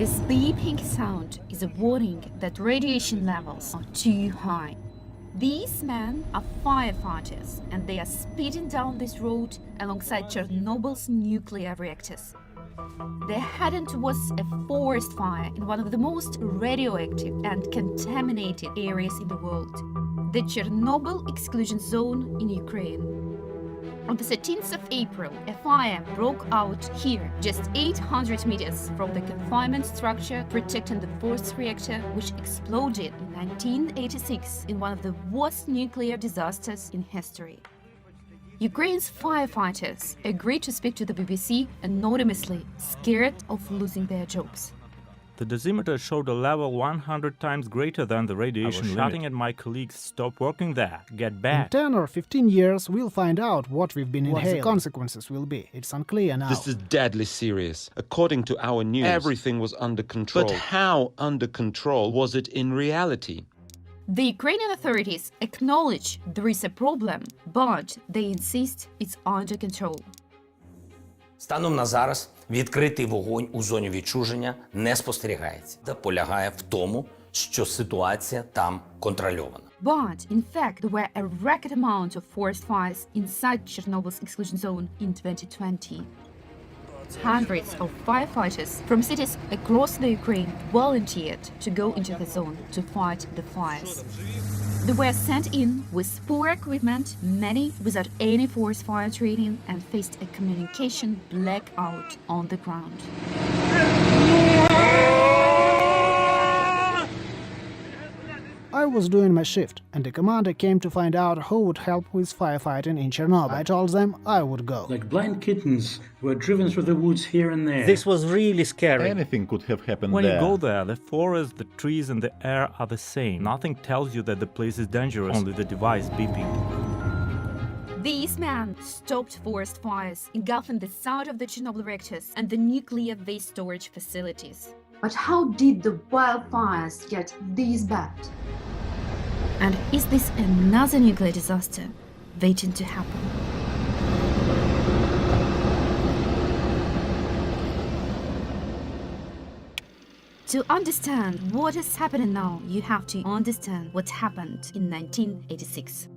This beeping sound is a warning that radiation levels are too high. These men are firefighters, and they are speeding down this road alongside Chernobyl's nuclear reactors. They're heading towards a forest fire in one of the most radioactive and contaminated areas in the world, the Chernobyl exclusion zone in Ukraine. On the 13th of April, a fire broke out here, just 800 meters from the confinement structure protecting the fourth reactor, which exploded in 1986 in one of the worst nuclear disasters in history. Ukraine's firefighters agreed to speak to the BBC anonymously, scared of losing their jobs. The dosimeter showed a level 100 times greater than the radiation limit. I was shouting at my colleagues, stop working there, get back. In 10 or 15 years, we'll find out what we've been inhaling. What the consequences will be. It's unclear now. This is deadly serious. According to our news, everything was under control. But how under control was it in reality? The Ukrainian authorities acknowledge there is a problem, but they insist it's under control. Станом на зараз відкритий вогонь у зоні відчуження не спостерігається, та полягає в тому, що ситуація там контрольована. But, in fact, there were a record amount of forest fires inside Chernobyl's exclusion zone in 2020. Hundreds of firefighters from cities across the Ukraine volunteered to go into the zone to fight the fires. They were sent in with poor equipment, many without any forest fire training, and faced a communication blackout on the ground. I was doing my shift, and the commander came to find out who would help with firefighting in Chernobyl. I told them I would go. Like blind kittens, we were driven through the woods here and there. This was really scary. Anything could have happened When there. you go there, the forest, the trees and the air are the same. Nothing tells you that the place is dangerous, only the device beeping. These men stopped forest fires, engulfing the site of the Chernobyl reactors and the nuclear waste storage facilities. But how did the wildfires get this bad? And is this another nuclear disaster waiting to happen? To understand what is happening now, you have to understand what happened in 1986.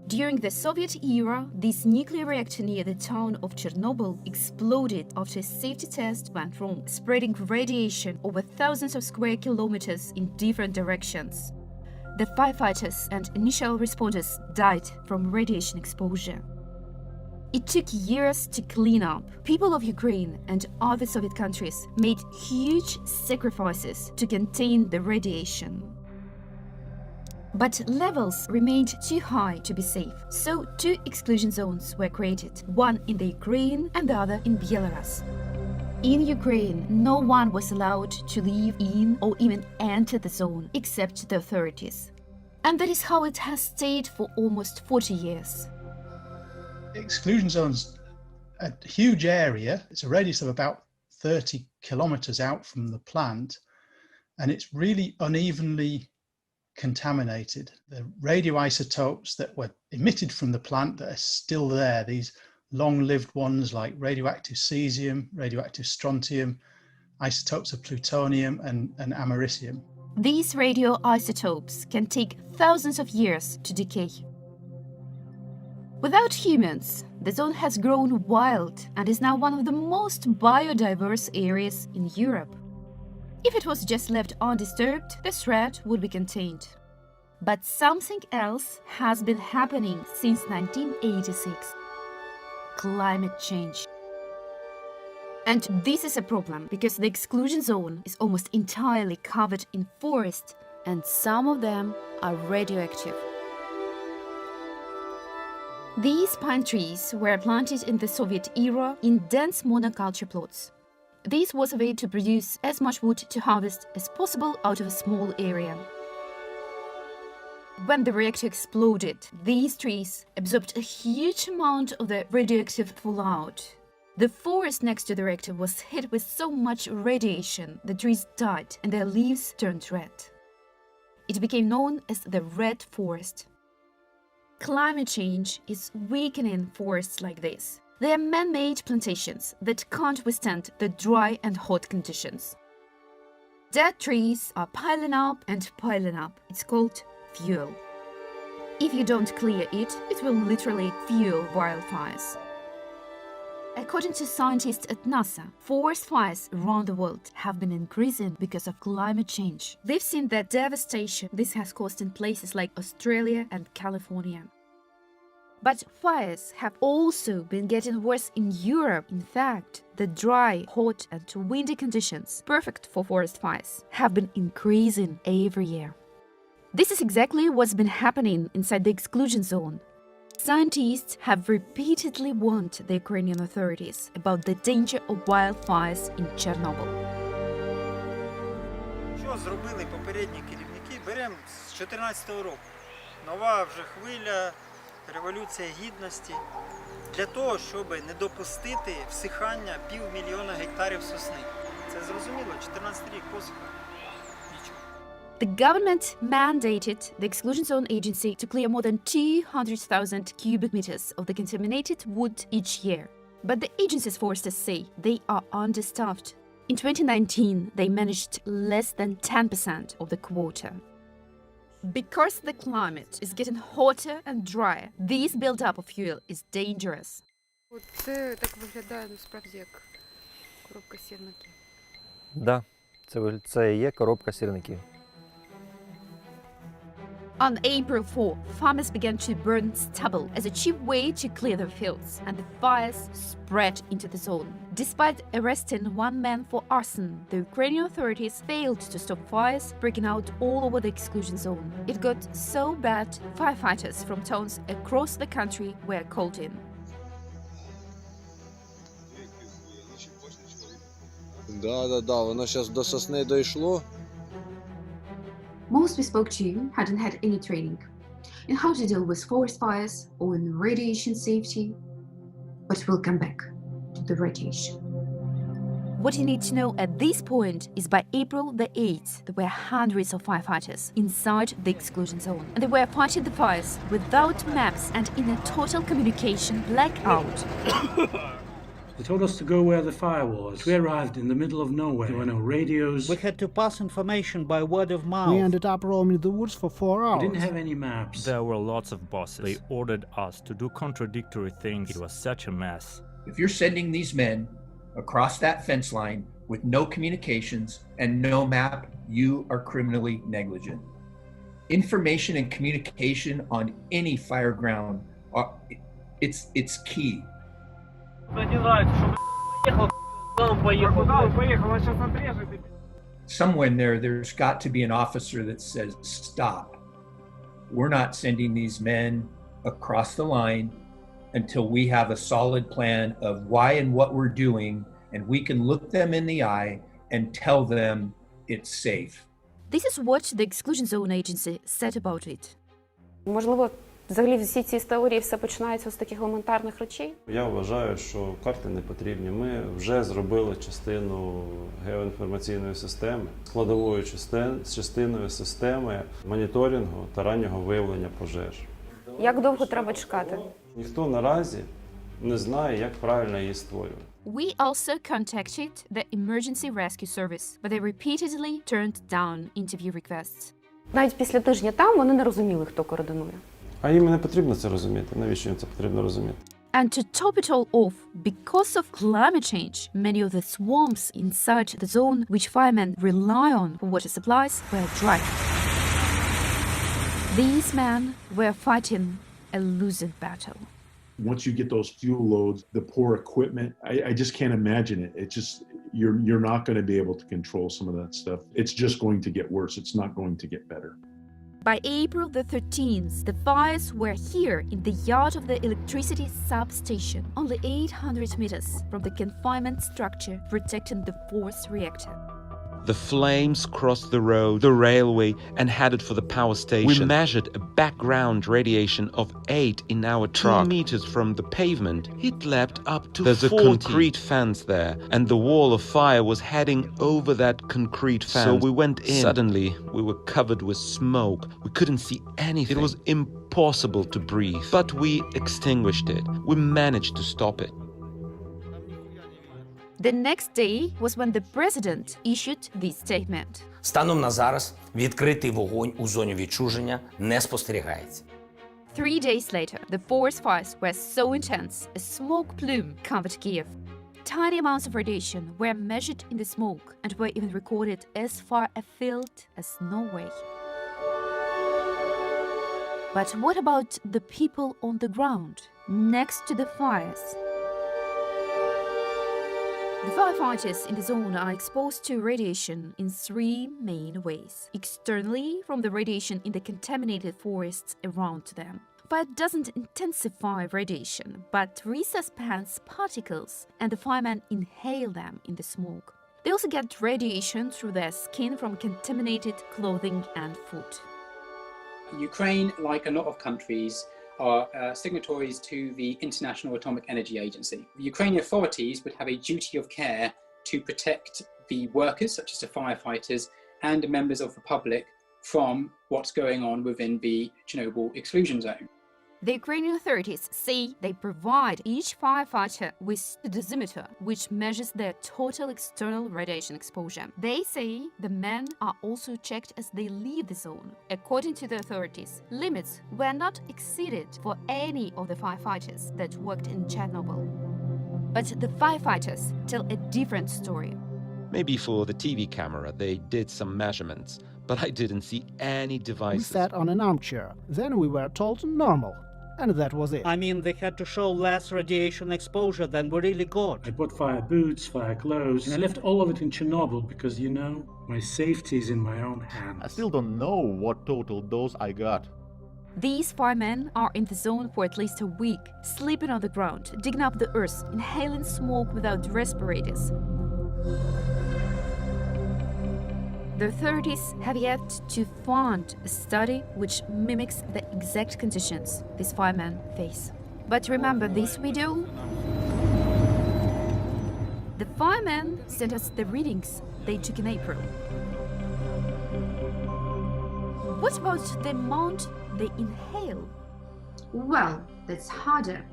During the Soviet era, this nuclear reactor near the town of Chernobyl exploded after a safety test went wrong, spreading radiation over thousands of square kilometers in different directions. The firefighters and initial responders died from radiation exposure. It took years to clean up. People of Ukraine and other Soviet countries made huge sacrifices to contain the radiation. But levels remained too high to be safe, so two exclusion zones were created, one in the Ukraine and the other in Belarus. In Ukraine, no one was allowed to live in or even enter the zone except the authorities. And that is how it has stayed for almost 40 years. Exclusion zone's a huge area. It's a radius of about 30 kilometers out from the plant, and it's really unevenly contaminated. The radioisotopes that were emitted from the plant that are still there, these long-lived ones like radioactive cesium, radioactive strontium, isotopes of plutonium and americium. These radioisotopes can take thousands of years to decay. Without humans, the zone has grown wild and is now one of the most biodiverse areas in Europe. If it was just left undisturbed, the threat would be contained. But something else has been happening since 1986. Climate change. And this is a problem because the exclusion zone is almost entirely covered in forest, and some of them are radioactive. These pine trees were planted in the Soviet era in dense monoculture plots. This was a way to produce as much wood to harvest as possible out of a small area. When the reactor exploded, these trees absorbed a huge amount of the radioactive fallout. The forest next to the reactor was hit with so much radiation, the trees died and their leaves turned red. It became known as the Red Forest. Climate change is weakening forests like this. They are man-made plantations that can't withstand the dry and hot conditions. Dead trees are piling up and piling up. It's called fuel. If you don't clear it, it will literally fuel wildfires. According to scientists at NASA, forest fires around the world have been increasing because of climate change. They've seen the devastation this has caused in places like Australia and California. But fires have also been getting worse in Europe. In fact, the dry, hot and windy conditions, perfect for forest fires, have been increasing every year. This is exactly what's been happening inside the exclusion zone. Scientists have repeatedly warned the Ukrainian authorities about the danger of wildfires in Chernobyl. Що зробили попередні керівники? Беремо з 14-го року. Нова вже хвиля, революція гідності. Для того, щоб не допустити всихання 500 000 гектарів сосни. Це зрозуміло, 14-й рік посуха. Нічого. The government mandated the exclusion zone agency to clear more than 200,000 cubic meters of the contaminated wood each year. But the agency's foresters say they are understaffed. In 2019, they managed less than 10% of the quota. Because the climate is getting hotter and drier, this buildup of fuel is dangerous. Це так виглядає насправді як коробка сірників. Да, це і є коробка сірників. On April 4, farmers began to burn stubble as a cheap way to clear their fields, and the fires spread into the zone. Despite arresting one man for arson, the Ukrainian authorities failed to stop fires breaking out all over the exclusion zone. It got so bad, firefighters from towns across the country were called in. Да, воно зараз до сосни дійшло. Most we spoke to hadn't had any training in how to deal with forest fires or in radiation safety, but we'll come back to the radiation. What you need to know at this point is by April the 8th, there were hundreds of firefighters inside the exclusion zone, and they were fighting the fires without maps and in a total communication blackout. They told us to go where the fire was. We arrived in the middle of nowhere. There were no radios. We had to pass information by word of mouth. We ended up roaming the woods for 4 hours. We didn't have any maps. There were lots of bosses. They ordered us to do contradictory things. It was such a mess. If you're sending these men across that fence line with no communications and no map, you are criminally negligent. Information and communication on any fire ground, it's key. Somewhere there's got to be an officer that says, stop. We're not sending these men across the line until we have a solid plan of why and what we're doing, and we can look them in the eye and tell them it's safe. This is what the Exclusion Zone Agency said about it. Можливо, взагалі всі ці історії все починаються з таких елементарних речей? Я вважаю, що карти не потрібні. Ми вже зробили частину геоінформаційної системи, складовою частиною системи моніторингу та раннього виявлення пожеж. Як довго треба чекати? Ніхто наразі не знає, як правильно її створювати. We also contacted the Emergency Rescue Service, but they repeatedly turned down interview requests. Навіть після тижня там вони не розуміли, хто координує. А їм не потрібно це розуміти. Навіщо їм це потрібно розуміти? And to top it all off, because of climate change, many of the swamps inside the zone which firemen rely on for water supplies were dry. These men were fighting a losing battle. Once you get those fuel loads, the poor equipment, I just can't imagine it. It just, you're not going to be able to control some of that stuff. It's just going to get worse. It's not going to get better. By April the 13th, the fires were here in the yard of the electricity substation, only 800 meters from the confinement structure protecting the fourth reactor. The flames crossed the road, the railway, and headed for the power station. We measured a background radiation of 8 in our truck. 2 meters from the pavement, it leapt up to 40. There's a concrete fence there, and the wall of fire was heading over that concrete fence. So we went in. Suddenly, we were covered with smoke. We couldn't see anything. It was impossible to breathe. But we extinguished it. We managed to stop it. The next day was when the president issued this statement. Станом на зараз відкритий вогонь у зоні відчуження не спостерігається. 3 days later, the forest fires were so intense, a smoke plume covered Kiev. Tiny amounts of radiation were measured in the smoke and were even recorded as far afield as Norway. But what about the people on the ground, next to the fires? The firefighters in the zone are exposed to radiation in 3 main ways. Externally, from the radiation in the contaminated forests around them. Fire doesn't intensify radiation, but resuspense particles, and the firemen inhale them in the smoke. They also get radiation through their skin from contaminated clothing and food. Ukraine, like a lot of countries, are signatories to the International Atomic Energy Agency. The Ukrainian authorities would have a duty of care to protect the workers, such as the firefighters, and the members of the public from what's going on within the Chernobyl exclusion zone. The Ukrainian authorities say they provide each firefighter with a dosimeter, which measures their total external radiation exposure. They say the men are also checked as they leave the zone. According to the authorities, limits were not exceeded for any of the firefighters that worked in Chernobyl. But the firefighters tell a different story. Maybe for the TV camera they did some measurements, but I didn't see any We devices. sat on an armchair. Then we were told normal. And that was it. I mean, they had to show less radiation exposure than we really got. I bought fire boots, fire clothes, and I left all of it in Chernobyl because, you know, my safety is in my own hands. I still don't know what total dose I got. These firemen are in the zone for at least a week, sleeping on the ground, digging up the earth, inhaling smoke without respirators. The authorities have yet to fund a study which mimics the exact conditions these firemen face. But remember this video? The firemen sent us the readings they took in April. What about the amount they inhale? Well, that's harder.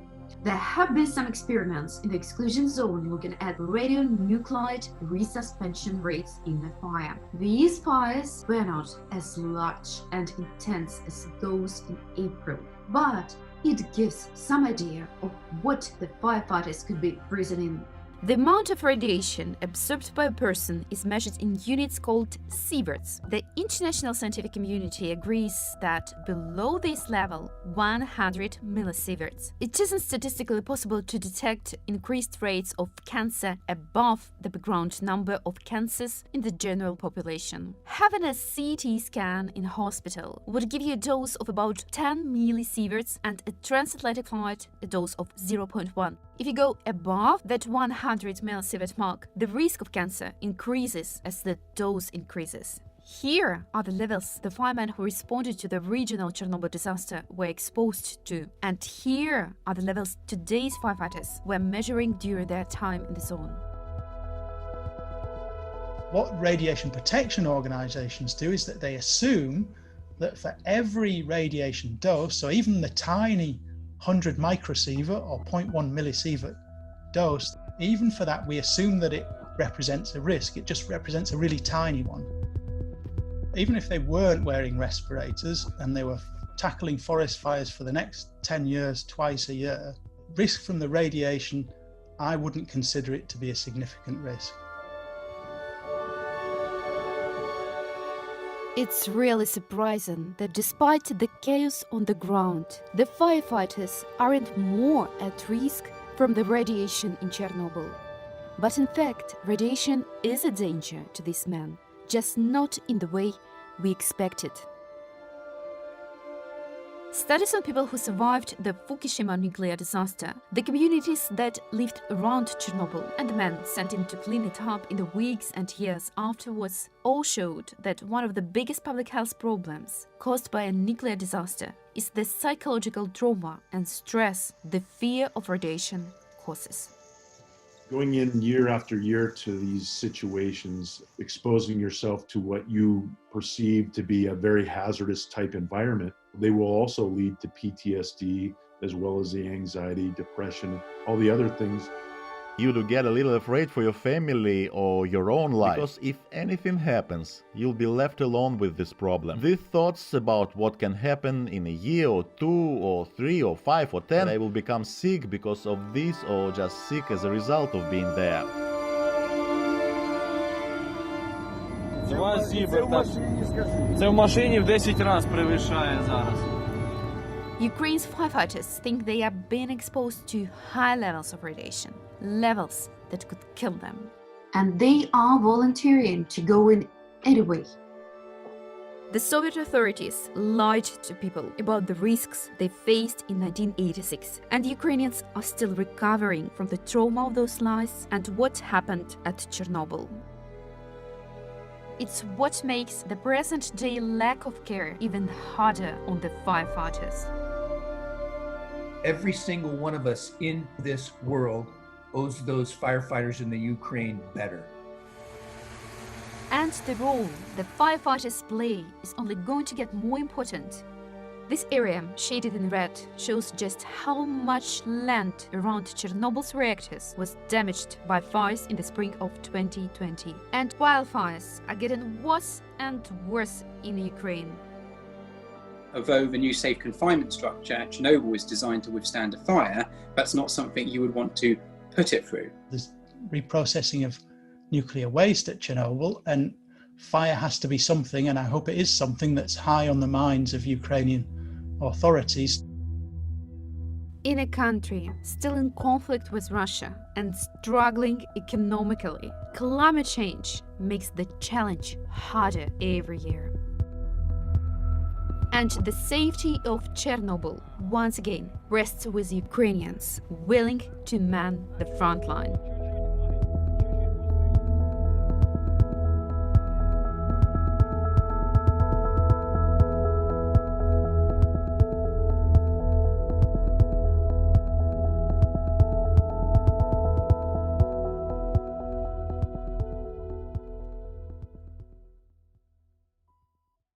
There have been some experiments in the exclusion zone looking at radionuclide resuspension rates in the fire. These fires were not as large and intense as those in April, but it gives some idea of what the firefighters could be breathing in. The amount of radiation absorbed by a person is measured in units called sieverts. The international scientific community agrees that below this level, 100 millisieverts, it isn't statistically possible to detect increased rates of cancer above the background number of cancers in the general population. Having a CT scan in hospital would give you a dose of about 10 millisieverts and a transatlantic flight a dose of 0.1. If you go above that 100 millisievert mark, the risk of cancer increases as the dose increases. Here are the levels the firemen who responded to the regional Chernobyl disaster were exposed to. And here are the levels today's firefighters were measuring during their time in the zone. What radiation protection organizations do is that they assume that for every radiation dose, so even the tiny 100 microsievert or 0.1 millisievert dose, even for that we assume that it represents a risk. It just represents a really tiny one. Even if they weren't wearing respirators and they were tackling forest fires for the next 10 years twice a year, risk from the radiation, I wouldn't consider it to be a significant risk. It's really surprising that despite the chaos on the ground, the firefighters aren't more at risk from the radiation in Chernobyl. But in fact, radiation is a danger to these men, just not in the way we expected. Studies on people who survived the Fukushima nuclear disaster, the communities that lived around Chernobyl, and the men sent in to clean it up in the weeks and years afterwards all showed that one of the biggest public health problems caused by a nuclear disaster is the psychological trauma and stress the fear of radiation causes. Going in year after year to these situations, exposing yourself to what you perceive to be a very hazardous type environment, they will also lead to PTSD, as well as the anxiety, depression, all the other things. you to get a little afraid for your family or your own life. Because if anything happens, you'll be left alone with this problem. These thoughts about what can happen in a year or 2 or 3 or 5 or 10, I will become sick because of this or just sick as a result of being there. Це в машині в 10 разів перевищає зараз. Ukraine's firefighters think they are being exposed to high levels of radiation, levels that could kill them. And they are volunteering to go in anyway. The Soviet authorities lied to people about the risks they faced in 1986, and Ukrainians are still recovering from the trauma of those lies and what happened at Chernobyl. It's what makes the present-day lack of care even harder on the firefighters. Every single one of us in this world owes those firefighters in the Ukraine better. And the role the firefighters play is only going to get more important. This area, shaded in red, shows just how much land around Chernobyl's reactors was damaged by fires in the spring of 2020. And wildfires are getting worse and worse in Ukraine. Although the new safe confinement structure at Chernobyl was designed to withstand a fire, that's not something you would want to put it through. There's reprocessing of nuclear waste at Chernobyl, and fire has to be something, and I hope it is something that's high on the minds of Ukrainian authorities. In a country still in conflict with Russia and struggling economically, climate change makes the challenge harder every year. And the safety of Chernobyl, once again, rests with Ukrainians willing to man the front line.